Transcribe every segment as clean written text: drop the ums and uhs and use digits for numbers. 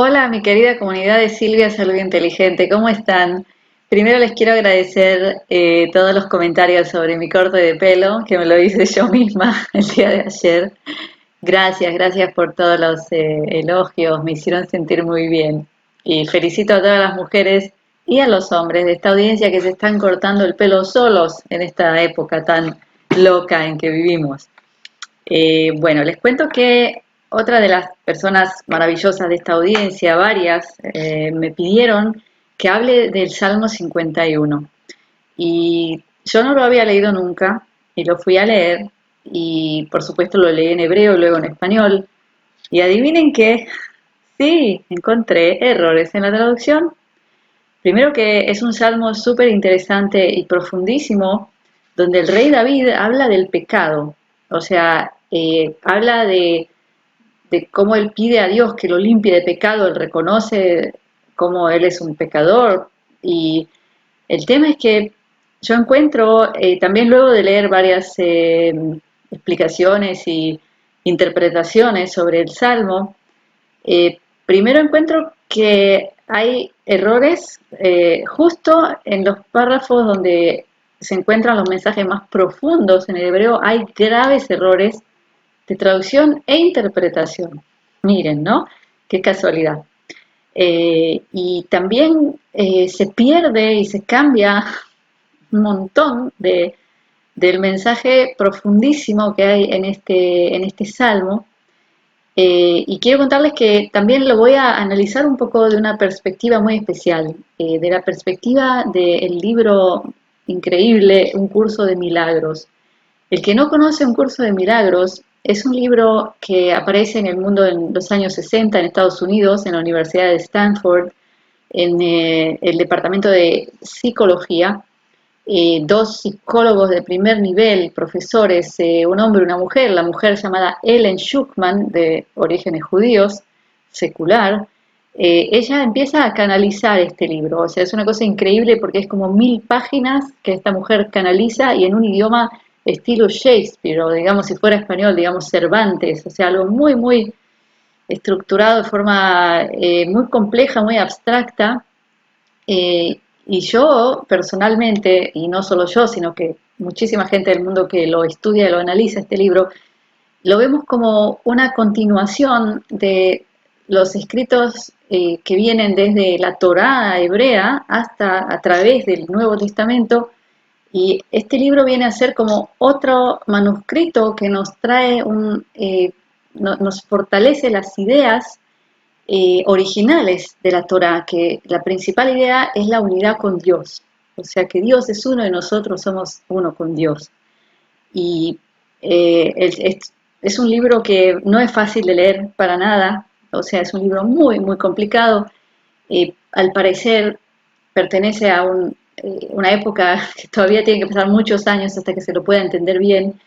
Hola, mi querida comunidad de Silvia Salud Inteligente, ¿cómo están? Primero les quiero agradecer todos los comentarios sobre mi corte de pelo, que me lo hice yo misma el día de ayer. Gracias, gracias por todos los elogios, me hicieron sentir muy bien. Y felicito a todas las mujeres y a los hombres de esta audiencia que se están cortando el pelo solos en esta época tan loca en que vivimos. Bueno, les cuento que otra de las personas maravillosas de esta audiencia, varias, me pidieron que hable del Salmo 51. Y yo no lo había leído nunca y lo fui a leer y por supuesto lo leí en hebreo y luego en español. Y adivinen qué, sí, encontré errores en la traducción. Primero que es un salmo súper interesante y profundísimo, donde el rey David habla del pecado, o sea, habla de cómo él pide a Dios que lo limpie de pecado, él reconoce cómo él es un pecador. Y el tema es que yo encuentro, también luego de leer varias explicaciones y interpretaciones sobre el salmo, primero encuentro que hay errores justo en los párrafos donde se encuentran los mensajes más profundos en el hebreo, hay graves errores de traducción e interpretación. Miren, ¿no? Qué casualidad. Y también se pierde y se cambia un montón del mensaje profundísimo que hay en este salmo. Y quiero contarles que también lo voy a analizar un poco de una perspectiva muy especial, de la perspectiva del libro increíble, Un curso de milagros. El que no conoce Un curso de milagros es un libro que aparece en el mundo en los años 60 en Estados Unidos, en la Universidad de Stanford, en el departamento de psicología. Dos psicólogos de primer nivel, profesores, un hombre y una mujer, la mujer llamada Ellen Schuckman, de orígenes judíos, secular. Ella empieza a canalizar este libro, o sea, es una cosa increíble porque es como 1000 páginas que esta mujer canaliza y en un idioma estilo Shakespeare, o digamos si fuera español, digamos Cervantes, o sea, algo muy, muy estructurado de forma muy compleja, muy abstracta. Y yo personalmente, y no solo yo, sino que muchísima gente del mundo que lo estudia y lo analiza este libro, lo vemos como una continuación de los escritos que vienen desde la Torá hebrea hasta a través del Nuevo Testamento. Y este libro viene a ser como otro manuscrito que nos trae nos fortalece las ideas originales de la Torá, que la principal idea es la unidad con Dios. O sea, que Dios es uno y nosotros somos uno con Dios. Y es un libro que no es fácil de leer para nada, o sea, es un libro muy, muy complicado. Al parecer pertenece a una época que todavía tiene que pasar muchos años hasta que se lo pueda entender bien.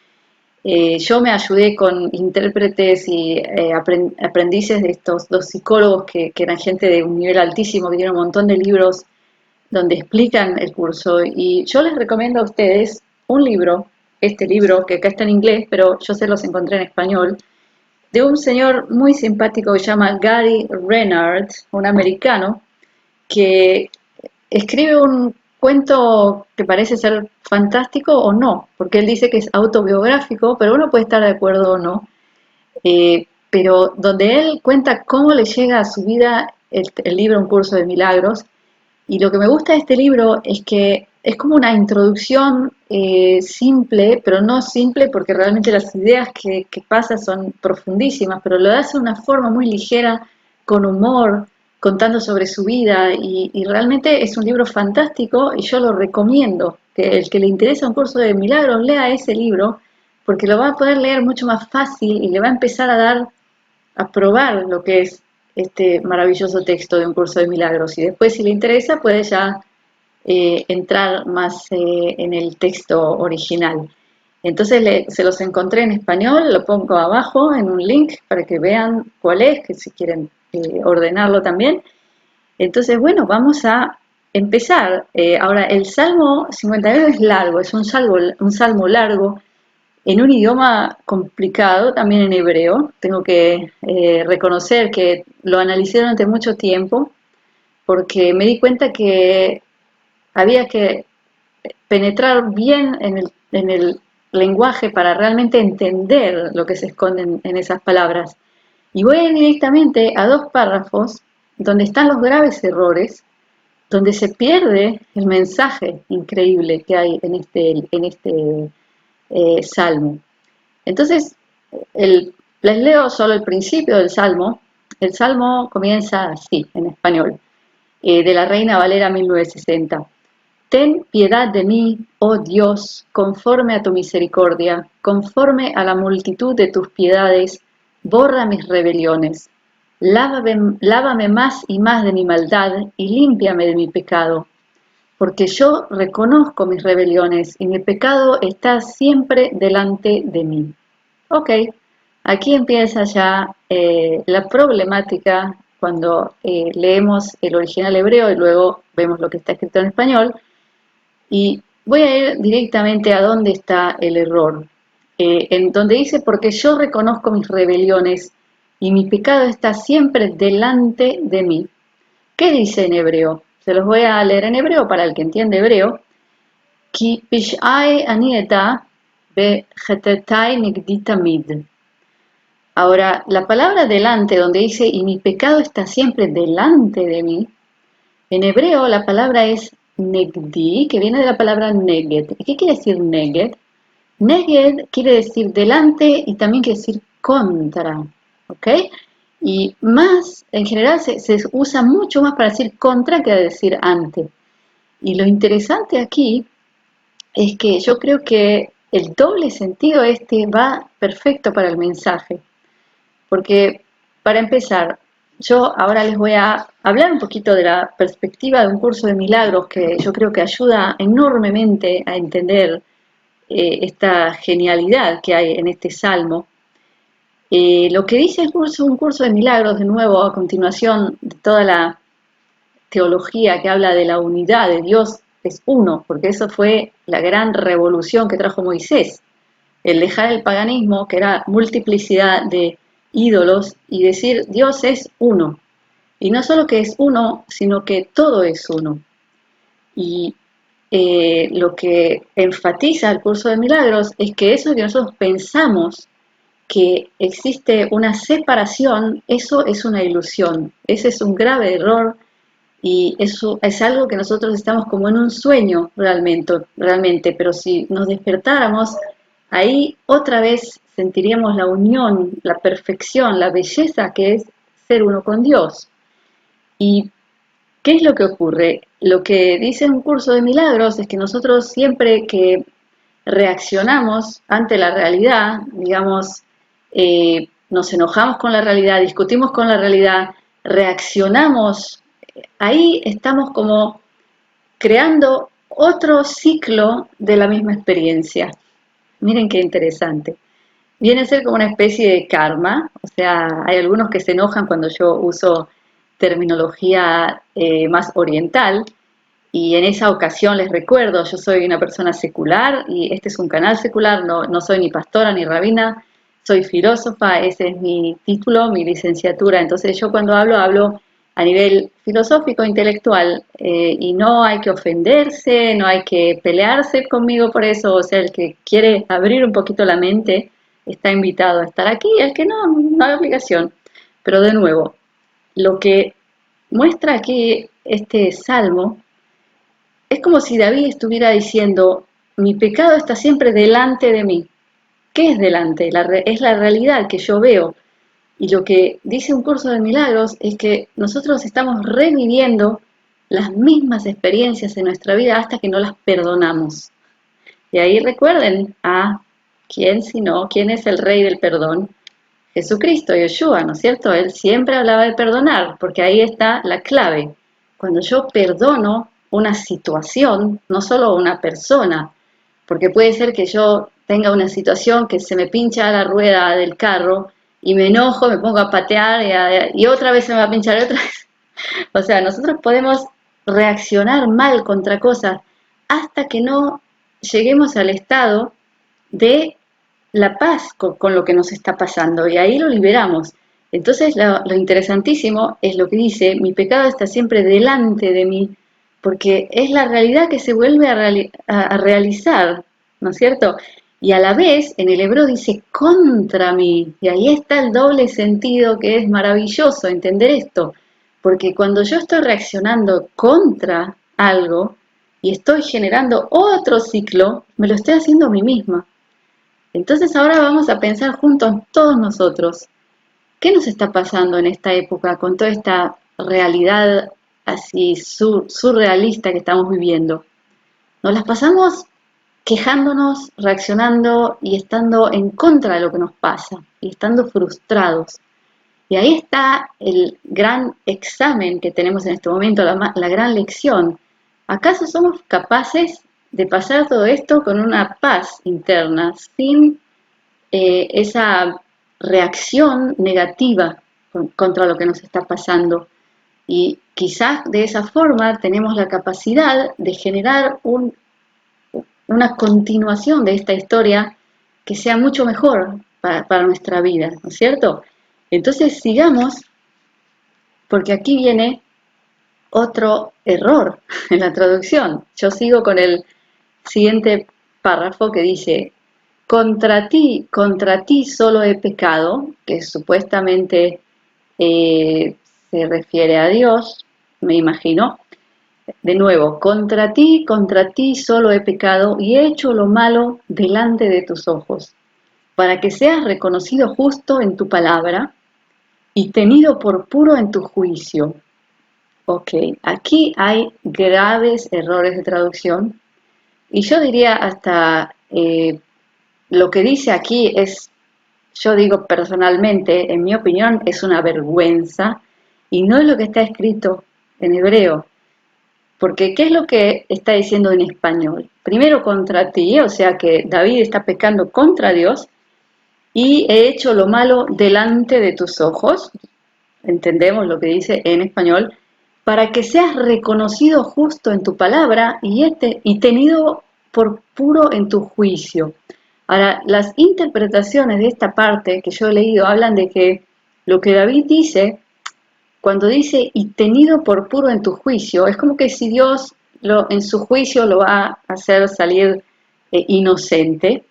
Yo me ayudé con intérpretes y aprendices de estos dos psicólogos que eran gente de un nivel altísimo, que tienen un montón de libros donde explican el curso. Y yo les recomiendo a ustedes un libro, este libro, que acá está en inglés, pero yo se los encontré en español, de un señor muy simpático que se llama Gary Renard, un americano, que escribe un cuento que parece ser fantástico o no, porque él dice que es autobiográfico, pero uno puede estar de acuerdo o no, pero donde él cuenta cómo le llega a su vida el libro Un curso de milagros. Y lo que me gusta de este libro es que es como una introducción simple, pero no simple porque realmente las ideas que pasa son profundísimas, pero lo hace de una forma muy ligera, con humor, contando sobre su vida y realmente es un libro fantástico y yo lo recomiendo, que el que le interesa un curso de milagros lea ese libro porque lo va a poder leer mucho más fácil y le va a empezar a probar lo que es este maravilloso texto de Un curso de milagros y después si le interesa puede ya entrar más en el texto original. Entonces se los encontré en español, lo pongo abajo en un link para que vean cuál es, que si quieren ordenarlo también. Entonces, bueno, vamos a empezar. Ahora, el Salmo 51 es largo, es un salmo largo, en un idioma complicado, también en hebreo. Tengo que reconocer que lo analicé durante mucho tiempo porque me di cuenta que había que penetrar bien en el lenguaje para realmente entender lo que se esconde en esas palabras. Y voy a ir directamente a dos párrafos donde están los graves errores, donde se pierde el mensaje increíble que hay en este salmo. Entonces, les leo solo el principio del salmo. El salmo comienza así, en español, de la Reina Valera 1960. Ten piedad de mí, oh Dios, conforme a tu misericordia, conforme a la multitud de tus piedades, borra mis rebeliones. Lávame más y más de mi maldad y límpiame de mi pecado, porque yo reconozco mis rebeliones y mi pecado está siempre delante de mí. Ok, aquí empieza ya la problemática cuando leemos el original hebreo y luego vemos lo que está escrito en español. Y voy a ir directamente a dónde está el error. En donde dice, porque yo reconozco mis rebeliones y mi pecado está siempre delante de mí. ¿Qué dice en hebreo? Se los voy a leer en hebreo para el que entiende hebreo. Ki pish'ai ani eta ve'chetetai nigdi tamid. Ahora, la palabra delante, donde dice, y mi pecado está siempre delante de mí, en hebreo la palabra es negdi, que viene de la palabra neged. ¿Y qué quiere decir neged? Neged quiere decir delante y también quiere decir contra, ¿ok? Y más, en general, se usa mucho más para decir contra que decir ante. Y lo interesante aquí es que yo creo que el doble sentido este va perfecto para el mensaje. Porque, para empezar, yo ahora les voy a hablar un poquito de la perspectiva de un curso de milagros que yo creo que ayuda enormemente a entender esta genialidad que hay en este salmo. Lo que dice un curso de milagros, de nuevo, a continuación de toda la teología que habla de la unidad de Dios, es uno, porque eso fue la gran revolución que trajo Moisés, el dejar el paganismo, que era multiplicidad de ídolos, y decir Dios es uno. Y no solo que es uno, sino que todo es uno. Y lo que enfatiza el curso de milagros es que eso que nosotros pensamos que existe una separación, eso es una ilusión. Ese es un grave error y eso es algo que nosotros estamos como en un sueño realmente, pero si nos despertáramos, ahí otra vez sentiríamos la unión, la perfección, la belleza que es ser uno con Dios. ¿Y qué es lo que ocurre? Lo que dice un curso de milagros es que nosotros siempre que reaccionamos ante la realidad, digamos, nos enojamos con la realidad, discutimos con la realidad, reaccionamos, ahí estamos como creando otro ciclo de la misma experiencia. Miren qué interesante. Viene a ser como una especie de karma, o sea, hay algunos que se enojan cuando yo uso terminología más oriental, y en esa ocasión les recuerdo, yo soy una persona secular y este es un canal secular, no soy ni pastora ni rabina, soy filósofa, ese es mi título, mi licenciatura. Entonces yo cuando hablo a nivel filosófico, intelectual, y no hay que ofenderse, no hay que pelearse conmigo por eso. O sea, el que quiere abrir un poquito la mente está invitado a estar aquí, el que no hay obligación. Pero de nuevo, lo que muestra aquí este salmo es como si David estuviera diciendo, mi pecado está siempre delante de mí. ¿Qué es delante? Es la realidad que yo veo. Y lo que dice un curso de milagros es que nosotros estamos reviviendo las mismas experiencias en nuestra vida hasta que no las perdonamos. Y ahí recuerden a quién, si no, quién es el rey del perdón. Jesucristo, Yeshua, ¿no es cierto? Él siempre hablaba de perdonar, porque ahí está la clave. Cuando yo perdono una situación, no solo una persona, porque puede ser que yo tenga una situación que se me pincha la rueda del carro y me enojo, me pongo a patear y otra vez se me va a pinchar otra vez. O sea, nosotros podemos reaccionar mal contra cosas hasta que no lleguemos al estado de la paz con lo que nos está pasando y ahí lo liberamos. Entonces lo interesantísimo es lo que dice, mi pecado está siempre delante de mí, porque es la realidad que se vuelve a realizar, ¿no es cierto? Y a la vez en el hebreo dice contra mí, y ahí está el doble sentido que es maravilloso entender esto, porque cuando yo estoy reaccionando contra algo y estoy generando otro ciclo, me lo estoy haciendo a mí misma. Entonces ahora vamos a pensar juntos todos nosotros, ¿qué nos está pasando en esta época con toda esta realidad así surrealista que estamos viviendo? Nos las pasamos quejándonos, reaccionando y estando en contra de lo que nos pasa y estando frustrados. Y ahí está el gran examen que tenemos en este momento, la gran lección. ¿Acaso somos capaces de pasar todo esto con una paz interna, sin esa reacción negativa contra lo que nos está pasando? Y quizás de esa forma tenemos la capacidad de generar una continuación de esta historia que sea mucho mejor para nuestra vida, ¿no es cierto? Entonces sigamos, porque aquí viene otro error en la traducción. Yo sigo con el siguiente párrafo que dice, contra ti solo he pecado, que supuestamente se refiere a Dios, me imagino. De nuevo, contra ti solo he pecado y he hecho lo malo delante de tus ojos, para que seas reconocido justo en tu palabra y tenido por puro en tu juicio. Ok, aquí hay graves errores de traducción y yo diría hasta lo que dice aquí es, yo digo personalmente, en mi opinión, es una vergüenza y no es lo que está escrito en hebreo. Porque, ¿qué es lo que está diciendo en español? Primero contra ti, o sea que David está pecando contra Dios y he hecho lo malo delante de tus ojos, entendemos lo que dice en español, para que seas reconocido justo en tu palabra y tenido por puro en tu juicio. Ahora, las interpretaciones de esta parte que yo he leído hablan de que lo que David dice, cuando dice y tenido por puro en tu juicio, es como que si Dios en su juicio lo va a hacer salir inocente,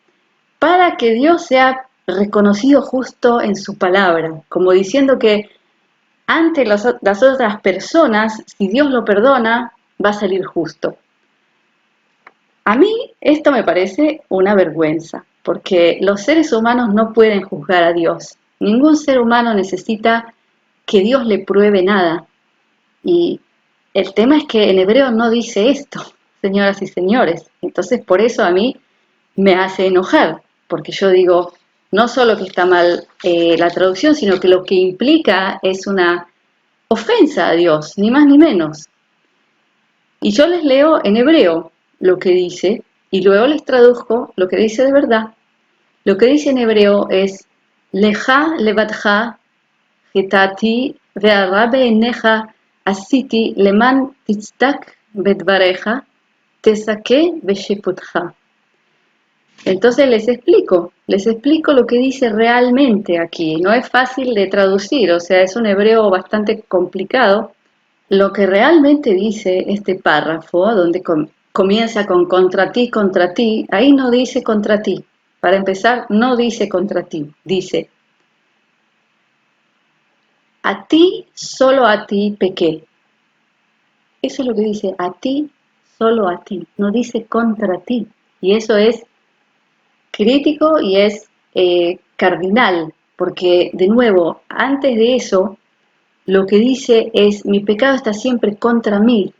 para que Dios sea reconocido justo en su palabra, como diciendo que ante las otras personas, si Dios lo perdona, va a salir justo. A mí esto me parece una vergüenza, porque los seres humanos no pueden juzgar a Dios. Ningún ser humano necesita que Dios le pruebe nada. Y el tema es que en hebreo no dice esto, señoras y señores. Entonces por eso a mí me hace enojar, porque yo digo, no solo que está mal la traducción, sino que lo que implica es una ofensa a Dios, ni más ni menos. Y yo les leo en hebreo lo que dice y luego les traduzco lo que dice de verdad. Lo que dice en hebreo es Leja levadja hitati ve'ara be'eneja asiti leman titzdak bedvareja tesake beshiputja. Entonces les explico lo que dice realmente aquí. No es fácil de traducir, o sea, es un hebreo bastante complicado. Lo que realmente dice este párrafo, donde comienza con contra ti, ahí no dice contra ti. Para empezar, no dice contra ti, dice, a ti, solo a ti pequé. Eso es lo que dice, a ti, solo a ti. No dice contra ti. Y eso es crítico y es cardinal, porque de nuevo, antes de eso, lo que dice es, mi pecado está siempre contra mí.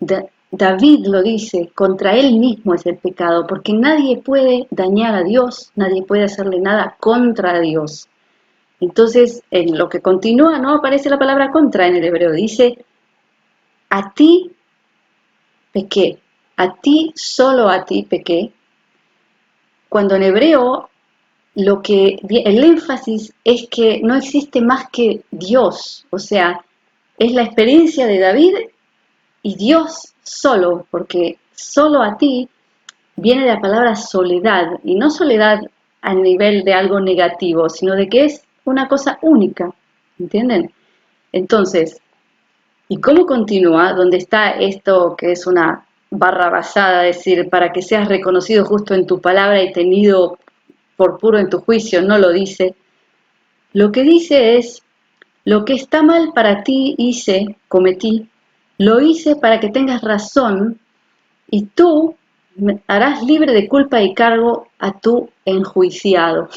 David lo dice, contra él mismo es el pecado, porque nadie puede dañar a Dios, nadie puede hacerle nada contra Dios. Entonces, en lo que continúa no aparece la palabra contra en el hebreo, dice, a ti pequé, a ti, solo a ti pequé, cuando en hebreo el énfasis es que no existe más que Dios, o sea, es la experiencia de David y Dios solo, porque solo a ti viene de la palabra soledad, y no soledad a nivel de algo negativo, sino de que es una cosa única, ¿entienden? Entonces, ¿y cómo continúa? Donde está esto que es una barra basada, es decir, para que seas reconocido justo en tu palabra y tenido por puro en tu juicio, no lo dice. Lo que dice es, lo que está mal para ti hice, cometí, lo hice para que tengas razón y tú harás libre de culpa y cargo a tu enjuiciado.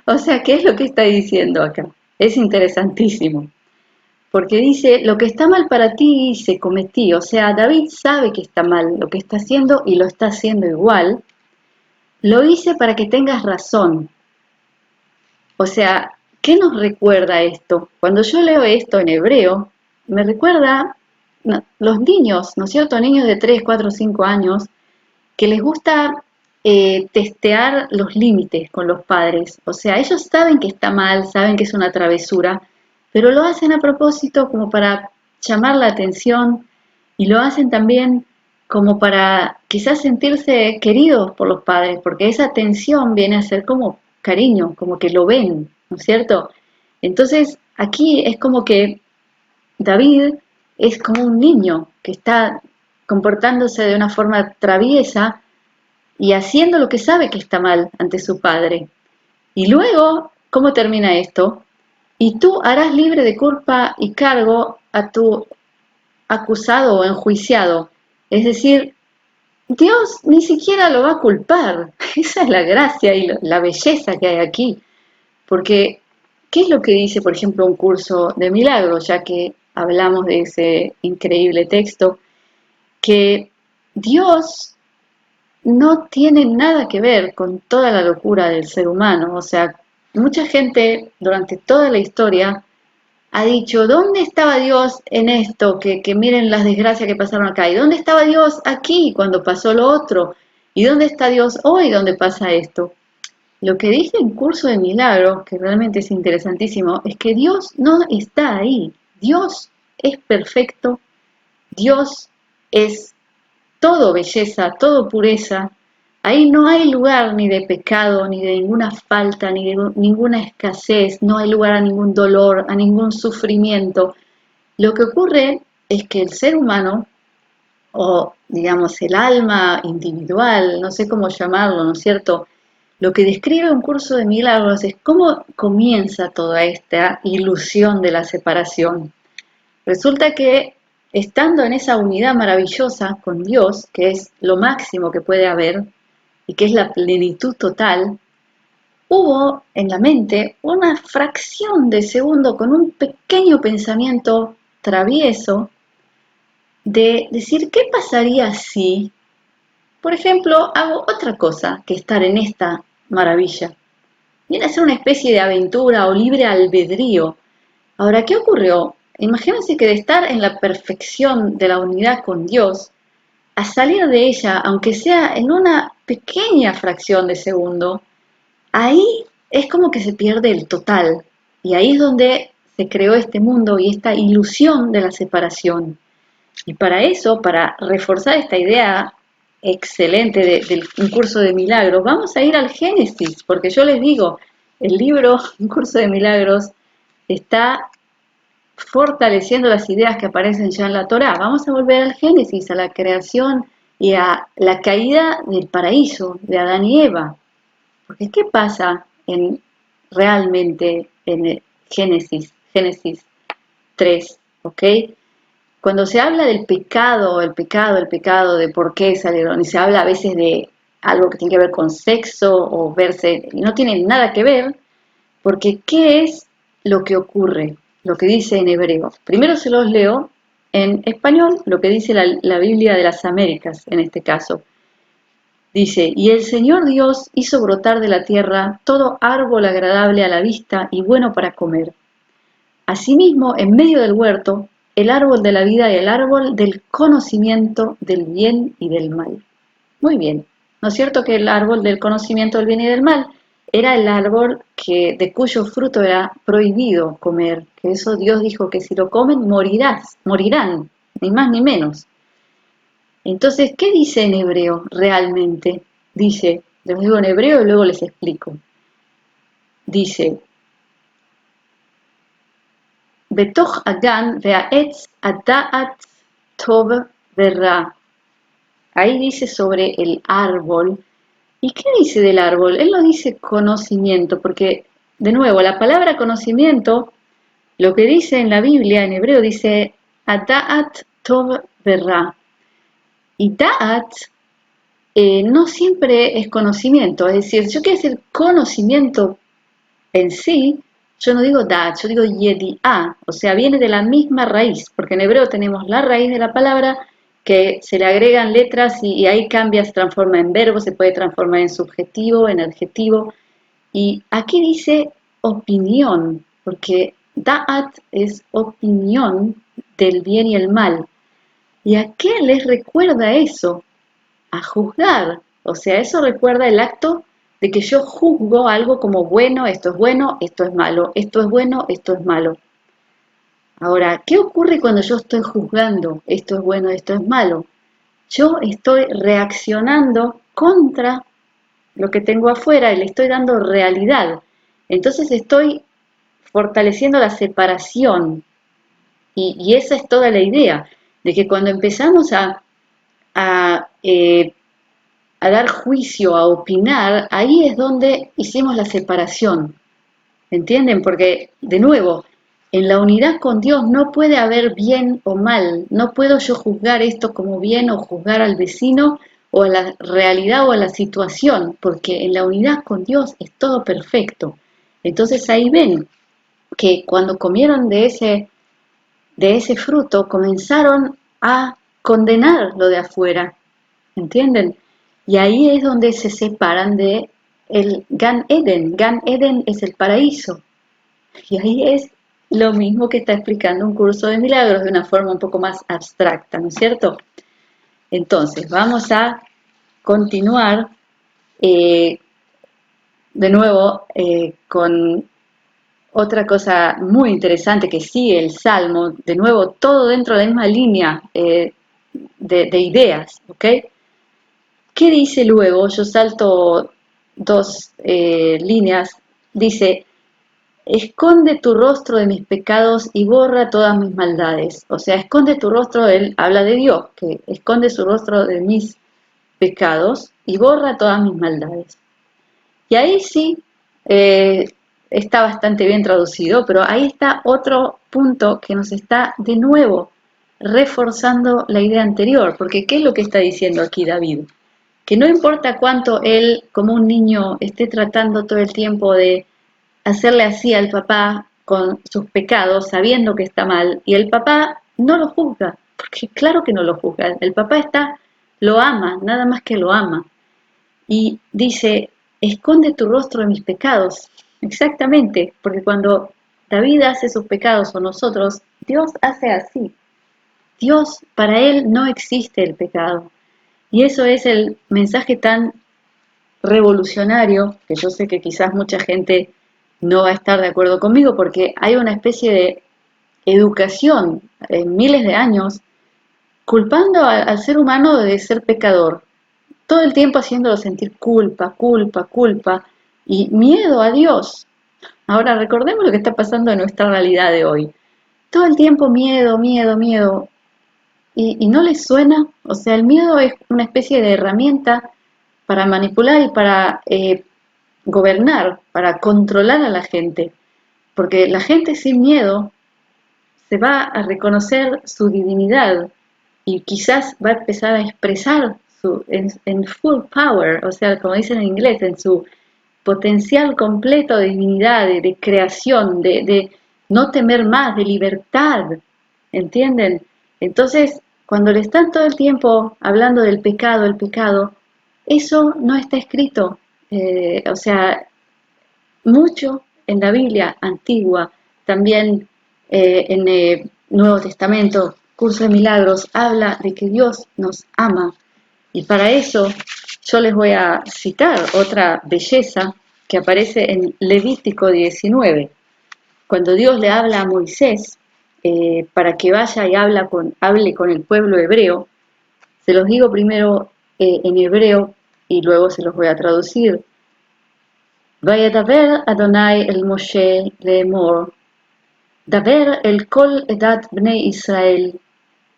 O sea, ¿qué es lo que está diciendo acá? Es interesantísimo. Porque dice, lo que está mal para ti hice, cometí. O sea, David sabe que está mal lo que está haciendo y lo está haciendo igual. Lo hice para que tengas razón. O sea, ¿qué nos recuerda esto? Cuando yo leo esto en hebreo, me recuerda los niños, ¿no es cierto? Niños de 3, 4, 5 años, que les gusta testear los límites con los padres. O sea, ellos saben que está mal, saben que es una travesura, pero lo hacen a propósito como para llamar la atención y lo hacen también como para quizás sentirse queridos por los padres, porque esa atención viene a ser como cariño, como que lo ven, ¿no es cierto? Entonces, aquí es como que David es como un niño que está comportándose de una forma traviesa y haciendo lo que sabe que está mal ante su padre. Y luego, ¿cómo termina esto? Y tú harás libre de culpa y cargo a tu acusado o enjuiciado. Es decir, Dios ni siquiera lo va a culpar. Esa es la gracia y la belleza que hay aquí. Porque, ¿qué es lo que dice, por ejemplo, un curso de milagros? Ya que hablamos de ese increíble texto, que Dios no tiene nada que ver con toda la locura del ser humano. O sea, mucha gente durante toda la historia ha dicho, ¿dónde estaba Dios en esto? Que miren las desgracias que pasaron acá. ¿Y dónde estaba Dios aquí cuando pasó lo otro? ¿Y dónde está Dios hoy donde pasa esto? Lo que dice en Curso de Milagros, que realmente es interesantísimo, es que Dios no está ahí. Dios es perfecto, Dios es todo belleza, todo pureza. Ahí no hay lugar ni de pecado, ni de ninguna falta, ni de ninguna escasez, no hay lugar a ningún dolor, a ningún sufrimiento. Lo que ocurre es que el ser humano, o digamos el alma individual, no sé cómo llamarlo, ¿no es cierto? Lo que describe un curso de milagros es cómo comienza toda esta ilusión de la separación. Resulta que estando en esa unidad maravillosa con Dios, que es lo máximo que puede haber y que es la plenitud total, hubo en la mente una fracción de segundo con un pequeño pensamiento travieso de decir, ¿qué pasaría si, por ejemplo, hago otra cosa que estar en esta maravilla? Viene a ser una especie de aventura o libre albedrío. Ahora, ¿qué ocurrió? Imagínense que de estar en la perfección de la unidad con Dios, a salir de ella, aunque sea en una pequeña fracción de segundo, ahí es como que se pierde el total. Y ahí es donde se creó este mundo y esta ilusión de la separación. Y para eso, para reforzar esta idea excelente del un curso de milagros, vamos a ir al Génesis, porque yo les digo, el libro Un curso de milagros está fortaleciendo las ideas que aparecen ya en la Torá. Vamos a volver al Génesis, a la creación y a la caída del paraíso de Adán y Eva. Porque ¿qué pasa realmente en el Génesis 3, ¿ok? Cuando se habla del pecado, el pecado de por qué salieron, y se habla a veces de algo que tiene que ver con sexo o verse, y no tiene nada que ver, porque ¿qué es lo que ocurre? Lo que dice en hebreo. Primero se los leo en español, lo que dice la Biblia de las Américas, en este caso. Dice, y el Señor Dios hizo brotar de la tierra todo árbol agradable a la vista y bueno para comer. Asimismo, en medio del huerto, el árbol de la vida y el árbol del conocimiento del bien y del mal. Muy bien, ¿no es cierto que el árbol del conocimiento del bien y del mal era el árbol de cuyo fruto era prohibido comer? Que eso Dios dijo que si lo comen morirán, ni más ni menos. Entonces, ¿qué dice en hebreo realmente? Dice, Les digo en hebreo y luego les explico. Dice, Betoch Agan ve'aetz ada'at tov verra. Ahí dice sobre el árbol. ¿Y qué dice del árbol? Él no dice conocimiento, porque, de nuevo, la palabra conocimiento, lo que dice en la Biblia, en hebreo, dice Ada'at Tov Verra. Y Da'at no siempre es conocimiento, es decir, yo quiero decir conocimiento en sí, yo no digo Da'at, yo digo Yedi'ah, o sea, viene de la misma raíz, porque en hebreo tenemos la raíz de la palabra, que se le agregan letras y ahí cambia, se transforma en verbo, se puede transformar en subjetivo, en adjetivo. Y aquí dice opinión, porque da'at es opinión del bien y el mal. ¿Y a qué les recuerda eso? A juzgar. O sea, eso recuerda el acto de que yo juzgo algo como bueno, esto es malo, esto es bueno, esto es malo. Ahora, ¿qué ocurre cuando yo estoy juzgando esto es bueno, esto es malo? Yo estoy reaccionando contra lo que tengo afuera y le estoy dando realidad. Entonces estoy fortaleciendo la separación. Y esa es toda la idea, de que cuando empezamos a, eh, a dar juicio, a opinar, ahí es donde hicimos la separación. ¿Entienden? Porque, de nuevo, en la unidad con Dios no puede haber bien o mal. No puedo yo juzgar esto como bien o juzgar al vecino o a la realidad o a la situación, porque en la unidad con Dios es todo perfecto. Entonces ahí ven que cuando comieron de ese fruto, comenzaron a condenar lo de afuera. ¿Entienden? Y ahí es donde se separan de el Gan Eden. Gan Eden es el paraíso. Y ahí es lo mismo que está explicando un curso de milagros de una forma un poco más abstracta, ¿no es cierto? Entonces, vamos a continuar eh, de nuevo con otra cosa muy interesante que sigue el Salmo, de nuevo todo dentro de la misma línea de ideas, ¿ok? ¿Qué dice luego? Yo salto dos líneas. Dice, esconde tu rostro de mis pecados y borra todas mis maldades. O sea, esconde tu rostro, él habla de Dios, que esconde su rostro de mis pecados y borra todas mis maldades. Y ahí sí eh, está bastante bien traducido, pero ahí está otro punto que nos está de nuevo reforzando la idea anterior, porque ¿qué es lo que está diciendo aquí David? Que no importa cuánto él, como un niño, esté tratando todo el tiempo de hacerle así al papá con sus pecados, sabiendo que está mal, y el papá no lo juzga, porque claro que no lo juzga, el papá lo ama, nada más que lo ama, y dice, esconde tu rostro de mis pecados, exactamente, porque cuando David hace sus pecados o nosotros, Dios hace así, Dios, para él no existe el pecado, y eso es el mensaje tan revolucionario, que yo sé que quizás mucha gente no va a estar de acuerdo conmigo, porque hay una especie de educación en miles de años culpando al ser humano de ser pecador, todo el tiempo haciéndolo sentir culpa, culpa, culpa y miedo a Dios. Ahora recordemos lo que está pasando en nuestra realidad de hoy. Todo el tiempo miedo, miedo, miedo. Y no les suena, o sea, el miedo es una especie de herramienta para manipular y para gobernar, para controlar a la gente. Porque la gente sin miedo se va a reconocer su divinidad y quizás va a empezar a expresar en full power, o sea, como dicen en inglés, en su potencial completo de divinidad, de creación, de no temer más, de libertad, ¿entienden? Entonces, cuando le están todo el tiempo hablando del pecado, el pecado, eso no está escrito. O sea, mucho en la Biblia antigua, también en el Nuevo Testamento, Curso de Milagros, habla de que Dios nos ama. Y para eso yo les voy a citar otra belleza que aparece en Levítico 19, cuando Dios le habla a Moisés para que vaya y hable con el pueblo hebreo. Se los digo primero en hebreo y luego se los voy a traducir. Vayadaber Adonai el Moshe לאמור, דבר אל כל עדת בני ישראל,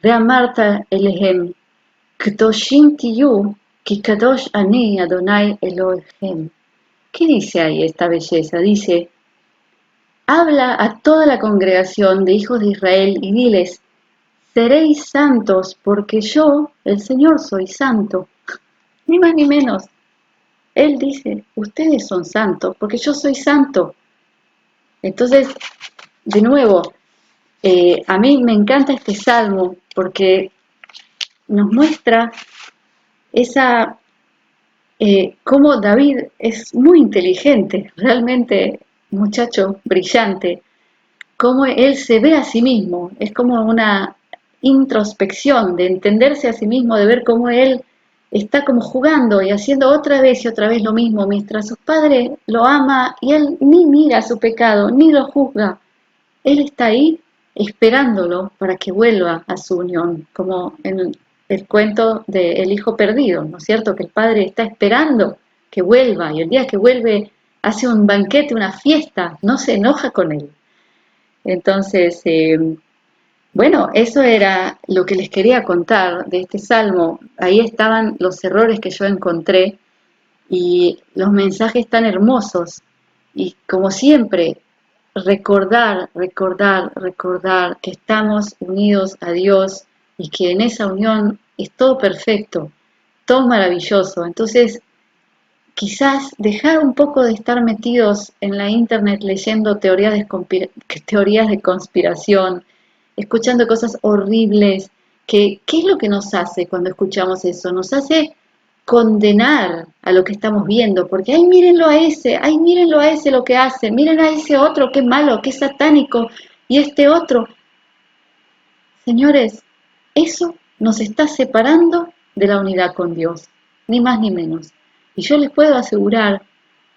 ואמרת אליהם, קדושים תהיו, כי קדוש אני Adonai Elohim. ¿Qué dice ahí esta belleza? Dice, habla a toda la congregación de hijos de Israel y diles, seréis santos porque yo, el Señor, soy santo. Ni más ni menos. Él dice, ustedes son santos porque yo soy santo. Entonces, de nuevo, a mí me encanta este salmo porque nos muestra esa cómo David es muy inteligente, realmente muchacho brillante, cómo él se ve a sí mismo, es como una introspección de entenderse a sí mismo, de ver cómo él está como jugando y haciendo otra vez y otra vez lo mismo, mientras su padre lo ama y él ni mira su pecado, ni lo juzga, él está ahí esperándolo para que vuelva a su unión, como en el cuento del hijo perdido, ¿no es cierto? Que el padre está esperando que vuelva y el día que vuelve hace un banquete, una fiesta, no se enoja con él. Entonces, bueno, eso era lo que les quería contar de este salmo. Ahí estaban los errores que yo encontré y los mensajes tan hermosos. Y como siempre, recordar, recordar, recordar que estamos unidos a Dios y que en esa unión es todo perfecto, todo maravilloso. Entonces, quizás dejar un poco de estar metidos en la internet leyendo teorías de conspiración, escuchando cosas horribles, que, ¿qué es lo que nos hace cuando escuchamos eso? Nos hace condenar a lo que estamos viendo, porque ay, mírenlo a ese lo que hace, miren a ese otro, qué malo, qué satánico, y este otro. Señores, eso nos está separando de la unidad con Dios, ni más ni menos. Y yo les puedo asegurar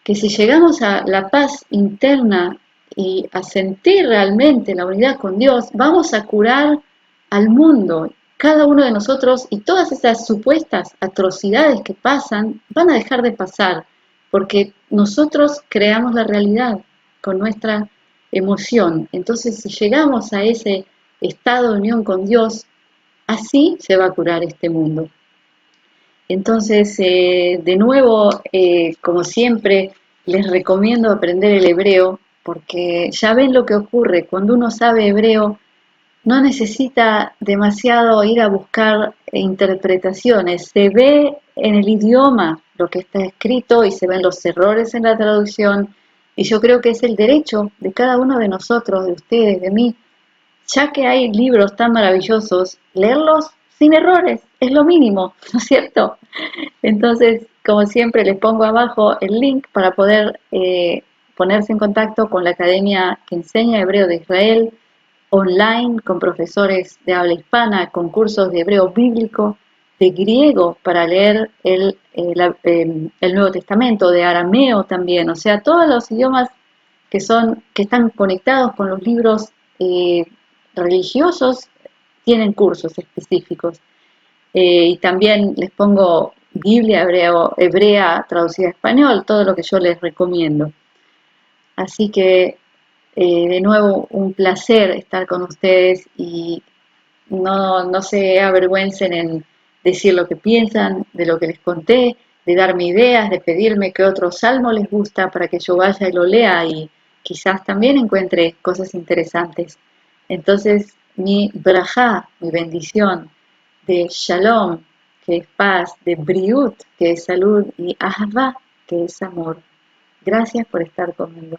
que si llegamos a la paz interna y a sentir realmente la unidad con Dios, vamos a curar al mundo. Cada uno de nosotros y todas esas supuestas atrocidades que pasan van a dejar de pasar, porque nosotros creamos la realidad con nuestra emoción. Entonces, si llegamos a ese estado de unión con Dios, así se va a curar este mundo. Entonces, de nuevo, como siempre, les recomiendo aprender el hebreo, porque ya ven lo que ocurre, cuando uno sabe hebreo, no necesita demasiado ir a buscar interpretaciones, se ve en el idioma lo que está escrito y se ven los errores en la traducción, y yo creo que es el derecho de cada uno de nosotros, de ustedes, de mí, ya que hay libros tan maravillosos, leerlos sin errores, es lo mínimo, ¿no es cierto? Entonces, como siempre, les pongo abajo el link para poder ponerse en contacto con la academia que enseña hebreo de Israel, online, con profesores de habla hispana, con cursos de hebreo bíblico, de griego para leer el Nuevo Testamento, de arameo también, o sea, todos los idiomas que están conectados con los libros religiosos tienen cursos específicos. Y también les pongo Biblia hebrea traducida a español, todo lo que yo les recomiendo. Así que, de nuevo, un placer estar con ustedes y no se avergüencen en decir lo que piensan, de lo que les conté, de darme ideas, de pedirme qué otro salmo les gusta para que yo vaya y lo lea y quizás también encuentre cosas interesantes. Entonces, mi brajá, mi bendición de shalom, que es paz, de briut, que es salud, y ahava, que es amor. Gracias por estar conmigo.